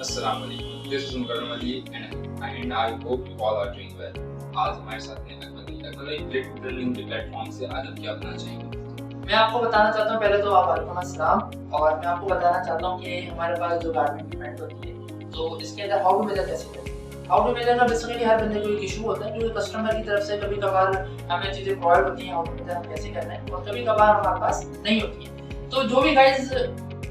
अस्सलाम वालेकुम, this is Mukarram Ali and I hope you all are doing well. आज हमारे साथ हैं अकमल अली। अकमल अली, ट्रेडिंग के प्लेटफॉर्म से आज हम क्या बताना चाहेंगे? मैं आपको बताना चाहता हूँ, पहले तो वालेकुम अस्सलाम। और मैं आपको बताना चाहता हूँ कि हमारे पास जो गारमेंट पेमेंट होती है तो इसके अंदर हाउ टू मेजर कैसे करें। हाउ टू मेजर का बेसिकली हर बंदे को एक इशू होता है, क्योंकि कस्टमर की तरफ से कभी कभार हमें चीज़ें प्रोवाइड होती हैं हाउ टू मेजर हम कैसे करना है, और कभी कभार हमारे पास नहीं होती है। तो जो भी गाइस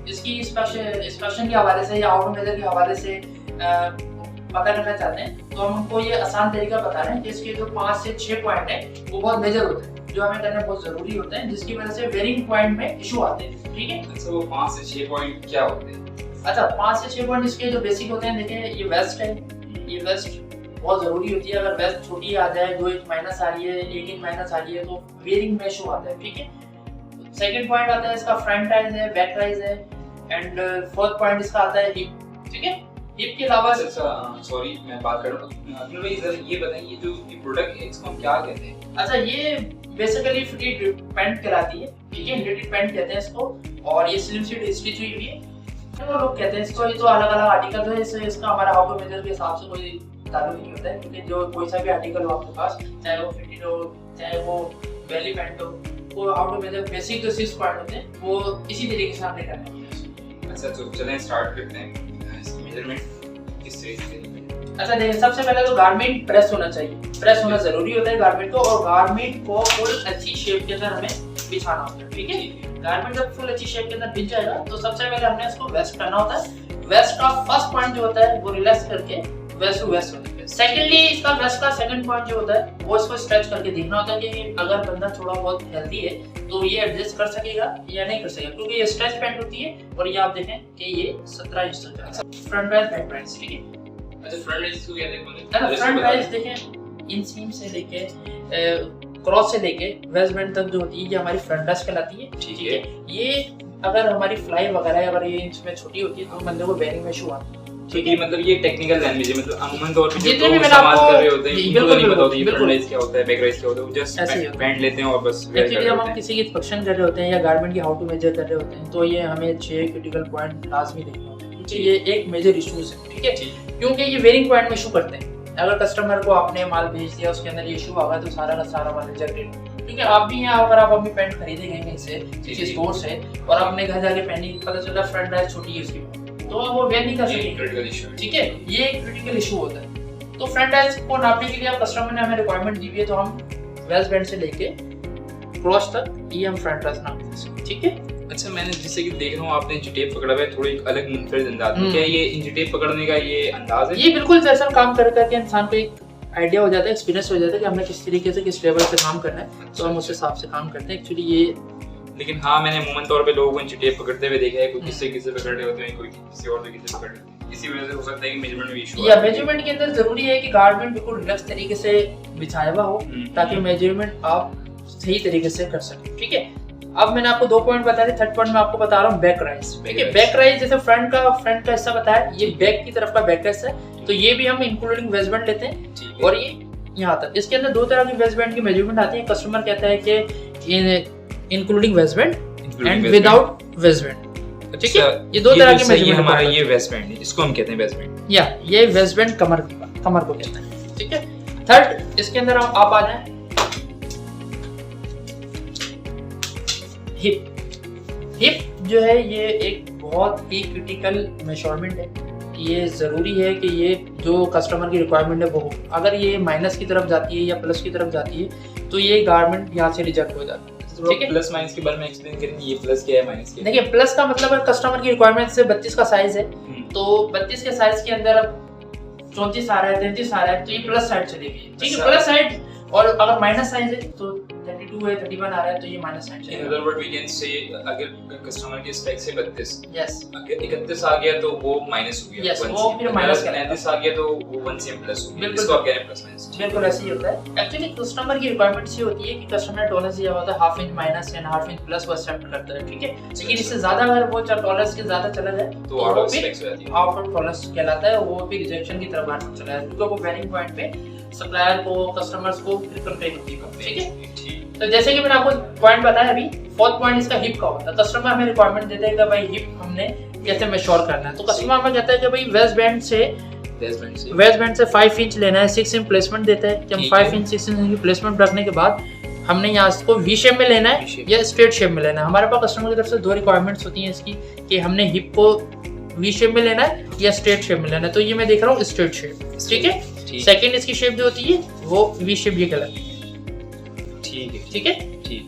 इसकी इंस्पेक्शन के हवाले से या हाउ टू मेजर के हवाले से पता करना चाहते हैं तो हम उनको ये आसान तरीका बता रहे हैं कि इसके जो 5 से 6 पॉइंट है वो बहुत मेजर होते हैं, जो हमें करना बहुत जरूरी होते हैं, जिसकी वजह से वेरिंग पॉइंट में इशू आते हैं। ठीक है, अच्छा, वो 5 से 6 पॉइंट क्या होते हैं? अच्छा 5 से 6 पॉइंट इसके जो बेसिक होते हैं, देखिए ये वेस्ट है, ये वेस्ट बहुत जरूरी होती है। अगर वेस्ट छोटी आ जाए, 2 इंच माइनस आ रही है, 1 इंच माइनस आ रही है तो वेरिंग में इशू आता है। ठीक है, सेकंड पॉइंट आता है इसका फ्रंट राइज है, बैक राइज है, एंड फोर्थ पॉइंट इसका आता है हिप। ठीक है, हिप के अलावा सॉरी मैं बात कर रहा हूँ। अकमल भाई जरा ये बताइए, जो ये प्रोडक्ट है इसको हम क्या कहते हैं? अच्छा, ये बेसिकली फिटेड पैंट कहलाती है। ठीक है, फिटेड पैंट कहते हैं इसको, और ये स्लिम फिट स्टिच हुई है तो लोग कहते हैं इसको। ये तो अलग अलग आर्टिकल है, इससे इसका हमारा हाउ टू मेजर के हिसाब से कोई ताल्लुक नहीं होता है, क्योंकि जो कोई सा भी आर्टिकल हो आपके पास, चाहे वो फिटेड हो चाहे वो बेली पैंट हो, वो हाउ टू मेजर बेसिक जो 6 पॉइंट होते हैं वो इसी तरीके से हमने करना है। अच्छा, तो चलें स्टार्ट करते हैं। मेजरमेंट किस तरीके से? अच्छा देखिए, सबसे पहले तो गारमेंट प्रेस होना चाहिए, प्रेस होना जरूरी होता है गारमेंट को, और गारमेंट को फुल अच्छी शेप के अंदर हमें बिछाना होता है। ठीक है, गारमेंट जब फुल अच्छी शेप के अंदर बिछ जाएगा तो सबसे पहले हमने इसको वेस्ट करना होता है। वेस्ट का फर्स्ट पॉइंट जो होता है वो रिलैक्स करके वेस्ट टू वेस्ट होता है। सेकेंडली इसका वेस्ट का सेकंड पॉइंट जो होता है वो इसको स्ट्रेच करके देखना होता है कि अगर बंदा थोड़ा बहुत हेल्दी है तो ये एडजस्ट कर सकेगा या नहीं कर सकेगा, क्योंकि ये स्ट्रेच पैंट होती है और ये आप देखें कि ये 17 इंच तक है फ्रंट वाइज बैक वाइज। ठीक है, अच्छा, फ्रंट राइज को क्या देखते? फ्रंट वाइज देखें, इन सीम से लेके क्रॉस से लेके वेस्ट बैंड तक जो होती है ये हमारी फ्रंट राइज कहलाती है। ठीक है, ये अगर हमारी फ्लाई वगैरह अगर ये इसमें छोटी होती है तो बंदे को बेरिंग में इशू आता है। ठीक है, मतलब ये टेक्निकल लैंग्वेज है, मतलब अमूमन तौर पे जितने जो भी मैंने इस्तेमाल आपको- कर रहे होते हैं जी, उनको तो बिल्कुल, नहीं पता होता है बिल्कुल। फ्रंट राइज क्या होता है, बैक राइज क्या होता है, वो जस्ट ऐसे ही होता है। पैंट लेते हैं और बस वेयर कर एक्चुअली रहे हम होते हैं। किसी की इंस्पेक्शन कर रहे होते हैं या गारमेंट की हाउ टू मेजर कर रहे होते हैं तो ये हमें 6 क्रिटिकल पॉइंट लाजमी देखने होते हैं, क्योंकि ये एक मेजर इश्यूज है। ठीक है, क्योंकि ये वेरिंग पॉइंट में इशू करते हैं। अगर कस्टमर को आपने माल भेज दिया, उसके अंदर ये इशू आ गया तो सारा का सारा माल रिजेक्टेड। क्योंकि आप भी यहाँ अगर आप अपनी पैंट खरीदेंगे कहीं से किसी स्टोर से और अपने घर जाके पहनी, पता चला फ्रंट राइज छोटी है उसकी, तो वो वेयर नहीं कर सकते। क्रिटिकल इशू है। ठीक है, ये एक क्रिटिकल इशू होता है। तो फ्रंट राइज को नापने के लिए आप कस्टमर ने हमें रिक्वायरमेंट दी हुई है तो हम वेस्ट बैंड से लेके क्रॉस तक ये हम फ्रंट राइज नापते हैं। ठीक है, अच्छा, मैंने जैसे कि देख रहा हूँ आपने जो टेप पकड़ा हुआ है थोड़ी एक अलग मुनफरिद अंदाज में, क्या ये इंच टेप पकड़ने का ये अंदाज है? ये बिल्कुल जैसा काम कर करके इंसान को एक आइडिया हो जाता है, एक्सपीरियंस हो जाता है कि हमने किस तरीके से किस लेवल पे काम करना है, तो हम उस हिसाब से काम करते हैं। एक्चुअली ये लेकिन हाँ, मैंने अमूमन तौर पे लोगों को इंच टेप पकड़ते हुए देखा है, कोई किससे किससे पकड़ रहे होते हैं, कोई किसी और से किससे पकड़ रहे होते हैं। इसी वजह से हो सकता है कि मेजरमेंट में इशू या मेजरमेंट के अंदर जरूरी है कि गारमेंट बिल्कुल रिलैक्स तरीके से बिछाया हुआ हो ताकि मेजरमेंट आप सही तरीके से कर सकें। ठीक है, अब मैंने आपको 2 पॉइंट बताए थे, थर्ड पॉइंट मैं आपको बता रहा हूँ बैक राइज। ठीक है, बैक राइज जैसे फ्रंट का हिस्सा बताया, ये बैक की तरफ का बैक का हिस्सा है, तो ये भी हम इंक्लूडिंग वेस्ट बैंड लेते हैं और ये यहाँ तक। इसके अंदर 2 तरह की वेस्ट बैंड की मेजरमेंट आती है। कस्टमर कहता है कि including waste band and without waste band. ठीक है, ये 2 तरह की मेजरमेंट हमारा ये वेस्ट बैंड है, इसको हम कहते हैं वेस्ट बैंड, या ये वेस्ट बैंड कमर को कहते हैं। ठीक है, थर्ड इसके अंदर आप आ जाए हिप जो है ये एक बहुत ही क्रिटिकल मेजरमेंट है। ये ज़रूरी है कि ये जो कस्टमर की रिक्वायरमेंट है वो हो। अगर ये माइनस की तरफ जाती है या प्लस की तरफ जाती है तो ये गारमेंट यहाँ से रिजेक्ट हो जाता है। ठीक है, प्लस माइनस के बारे में एक्सप्लेन करेंगे, ये प्लस क्या है, माइनस क्या है? देखिए प्लस का मतलब है कस्टमर की रिक्वायरमेंट से 32 का साइज है, तो 32 के साइज के अंदर अब 34 आ रहा है, 33 आ रहा है, तो ये प्लस साइड चलेगी। ठीक है, प्लस साइड। और अगर माइनस साइज है तो 32 है, 31 आ रहा है, तो ये minus side in other word we can say अगर कस्टमर की स्पेक से 32, यस, अगर 31 आ गया तो वो माइनस हो गया, Yes, वो फिर minus का 39 आ गया तो वो 1 से प्लस हो गया। बिल्कुल। इसको आप कह रहे हैं प्लस माइनस। बिल्कुल ऐसे ही होता है। एक्चुअली कस्टमर की रिक्वायरमेंट ये होती है कि कस्टमर टॉलरेंस दिया होता है half inch minus and half inch plus वो एक्सेप्ट करता है। ठीक है, लेकिन इससे ज्यादा अगर वो टॉलरेंस के ज्यादा चला जाए तो आउट ऑफ स्पेक्स हो जाती है, आउट ऑफ टॉलरेंस कहलाता है, वो फिर रिजेक्शन की तरफ आना चला है, क्योंकि वो वेरिंग पॉइंट पे सप्लायर को कस्टमर्स को फिर कंप्लेंट होती है। ठीक है, ठीक। तो जैसे कि मैंने आपको पॉइंट बताया अभी, फोर्थ पॉइंट इसका हिप का होता है। कस्टमर हमें रिक्वायरमेंट देते हैं कि भाई हिप हमने कैसे मेश्योर करना है। तो कस्टमर हमें कहता है कि भाई वेस्ट बैंड से 5 इंच लेना है, 6 इंच प्लेसमेंट देता है कि हम 5 इंच 6 इंच की प्लेसमेंट रखने के बाद हमने यहाँ इसको वी शेप में लेना है या स्ट्रेट शेप में लेना है। हमारे पास कस्टमर की तरफ से 2 रिक्वायरमेंट्स होती हैं इसकी कि हमने हिप को वी शेप में लेना है या स्ट्रेट शेप में लेना है। तो ये मैं देख रहा हूँ स्ट्रेट शेप, ठीक है। सेकंड इसकी शेप जो होती है वो वी शेप ये कहलाती है, ठीक है।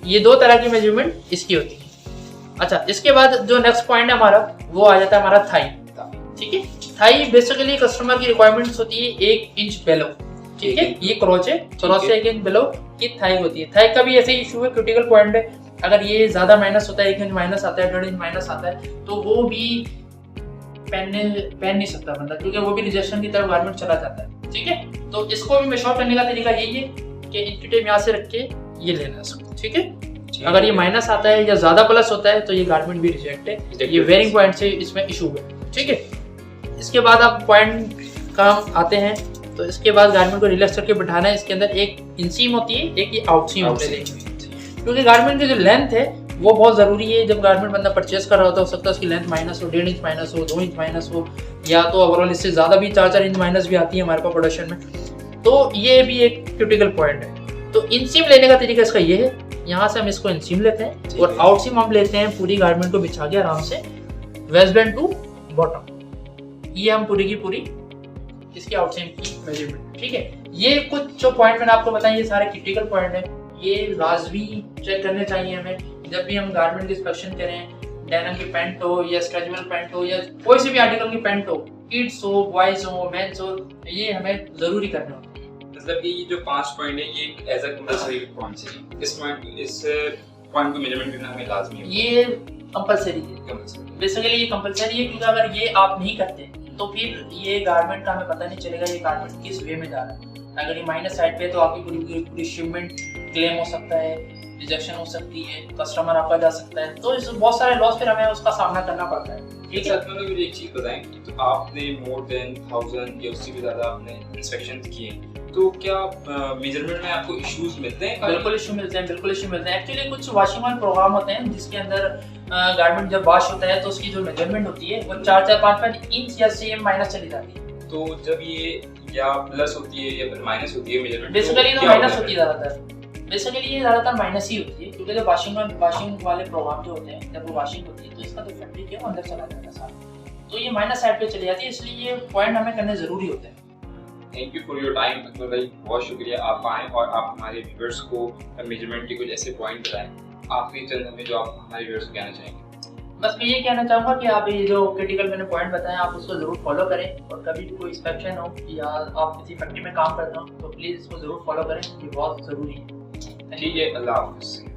ये 2 तरह की मेजरमेंट इसकी होती है। अच्छा, इसके बाद जो नेक्स्ट पॉइंट है हमारा वो आ जाता है हमारा थाई, ठीक है। थाई बेसिकली कस्टमर की रिक्वायरमेंट्स होती है 1 इंच बेलो, ठीक है। ये क्रॉच है, क्रॉच से 1 इंच बेलो की थाई होती है। थाई का भी ऐसे इशू है, क्रिटिकल पॉइंट है। अगर ये ज्यादा माइनस होता है, 1 इंच माइनस आता है, 1.5 इंच माइनस आता है, तो वो भी पहन नहीं सकता बंदा, क्योंकि वो भी रिजेक्शन की तरफ गारमेंट चला जाता है, ठीक है। तो इसको भी मेजर करने का तरीका यही है कि इंच टेप यहाँ से रख के ये लेना है इसको, ठीक है। अगर ये माइनस आता है या ज्यादा प्लस होता है तो ये गारमेंट भी रिजेक्ट है। ये वेयरिंग पॉइंट से इसमें इशू है, ठीक है। इसके बाद आप पॉइंट का आते हैं, तो इसके बाद गारमेंट को रिलैक्स करके बिठाना है। इसके अंदर एक इनसीम होती है, एक ये आउटसीम होती है, क्योंकि गारमेंट की जो लेंथ है वो बहुत जरूरी है। जब गारमेंट बंदा परचेस कर रहा होता है, हो सकता है उसकी लेंथ माइनस हो, 1.5 इंच माइनस हो, 2 इंच माइनस हो, या तो ओवरऑल इससे ज्यादा भी 4-4 इंच माइनस भी आती है हमारे पास प्रोडक्शन में। तो ये भी एक क्रिटिकल पॉइंट है। तो इनसीम लेने का तरीका इसका ये है, यहाँ से हम इसको इनसीम लेते हैं और आउटसीम हम लेते हैं पूरी गारमेंट को बिछा के आराम से वेस्ट बैंड टू बॉटम। ये हम पूरी की पूरी इसकी आउटसीम की मेजरमेंट, ठीक है। ये कुछ जो पॉइंट मैंने आपको बताया ये सारे क्रिटिकल पॉइंट है, ये लाजमी चेक करने चाहिए हमें जब भी हम गारमेंट की इंस्पेक्शन करें। डेनिम की पैंट हो या स्ट्रेचेबल पैंट हो या कोई सी भी आर्टिकल की पैंट हो, किड्स हो, बॉयज हो, मेंस हो, ये हमें जरूरी करना होता है। मतलब ये जो 5 पॉइंट है ये एज अ कंपलसरी पॉइंट्स है। इस पॉइंट को मेजरमेंट करना हमें लाजमी है। ये कंपलसरी है, बेसिकली ये कंपलसरी है, क्योंकि अगर ये आप नहीं करते तो फिर ये गारमेंट का हमें पता नहीं चलेगा ये गारमेंट किस वे में जा रहा है। अगर ये माइनस साइड पे तो आपकी पूरी शिपमेंट क्लेम हो सकता है, रिजेक्शन हो सकती है, कस्टमर आपका जा सकता है, तो इस बहुत सारे लॉस फिर हमें उसका सामना करना पड़ता है। ठीक है। मतलब मुझे एक चीज बताएं, तो आपने मोर देन 1000 या उससे भी ज्यादा आपने इंस्पेक्शन किए, तो क्या मेजरमेंट में आपको इश्यूज मिलते हैं? बिल्कुल इशू मिलते हैं, बिल्कुल इशू मिलते हैं। एक्चुअली कुछ वॉशिंग वाले प्रोग्राम होते हैं जिसके अंदर गारमेंट जब वॉश होता है तो उसकी जो मेजरमेंट होती है वो 4-5 इंच या सेम माइनस चली जाती है। तो जब ये या प्लस होती है या फिर माइनस होती है मेजरमेंट, बेसिकली तो माइनस होती है ज्यादातर। बेसिकली ये ज्यादातर माइनस ही होती है, क्योंकि जब वॉशिंग वाले प्रोग्राम जो होते हैं, जब वो वॉशिंग होती है तो इसका जो फैब्रिक है वो अंदर चला जाता है सारा, तो ये माइनस साइड पे चली जाती है, इसलिए ये पॉइंट हमें करने जरूरी होते हैं। Thank you for your time Akbar भाई, बहुत शुक्रिया आप आए और आप हमारे व्यूअर्स को मेजरमेंट के कुछ ऐसे पॉइंट बताएं। आखिरी चंद में जो आप हमारे व्यूअर्स को कहना चाहेंगे? बस मैं ये कहना चाहूँगा कि आप ये जो क्रिटिकल मैंने पॉइंट बताए आप उसको जरूर फॉलो करें, और कभी भी कोई इंस्पेक्शन हो या आप किसी फैक्ट्री में काम कर रहे हो तो प्लीज़ इसको जरूर फॉलो करें, ये बहुत ज़रूरी है। ठीक है, अल्लाह हाफ़िज़।